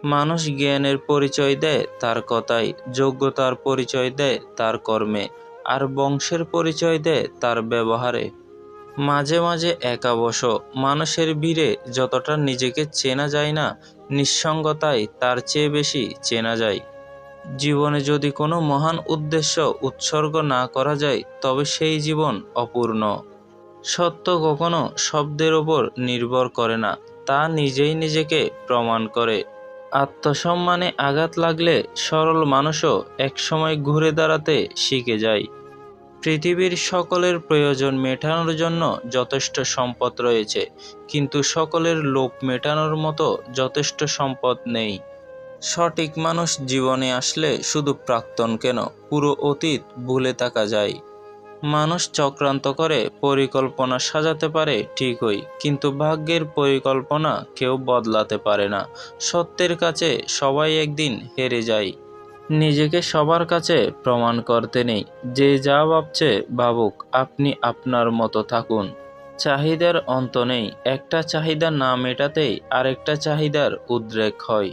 মানুষ জ্ঞানের পরিচয় দেয় তার কথায়, যোগ্যতার পরিচয় দেয় তার কর্মে, আর বংশের পরিচয় দেয় তার ব্যবহারে। মাঝে মাঝে একা বসো, মানুষের ভিড়ে যতটা নিজেকে চেনা যায় না, নিঃসঙ্গতায় তার চেয়ে বেশি চেনা যায়। জীবনে যদি কোনো মহান উদ্দেশ্য উৎসর্গ না করা যায়, তবে সেই জীবন অপূর্ণ। সত্য কখনো শব্দের ওপর নির্ভর করে না, তা নিজেই নিজেকে প্রমাণ করে। আত্মসম্মানে আঘাত লাগলে সরল মানুষও একসময় ঘুরে দাঁড়াতে শিখে যায়। পৃথিবীর সকলের প্রয়োজন মেটানোর জন্য যথেষ্ট সম্পদ রয়েছে, কিন্তু সকলের লোভ মেটানোর মতো যথেষ্ট সম্পদ নেই। সঠিক মানুষ জীবনে আসলে শুধু প্রাক্তন কেন, পুরো অতীত ভুলে থাকা যায়। মানুষ চক্রান্ত করে পরিকল্পনা সাজাতে পারে ঠিকই, কিন্তু ভাগ্যের পরিকল্পনা কেউ বদলাতে পারে না। সত্যের কাছে সবাই একদিন হেরে যায়। নিজেকে সবার কাছে প্রমাণ করতে নেই। যে যা ভাবছে ভাবুক, আপনি আপনার মতো থাকুন। চাহিদার অন্ত নেই, একটা চাহিদা না মেটাতেই আরেকটা চাহিদার উদ্রেক হয়।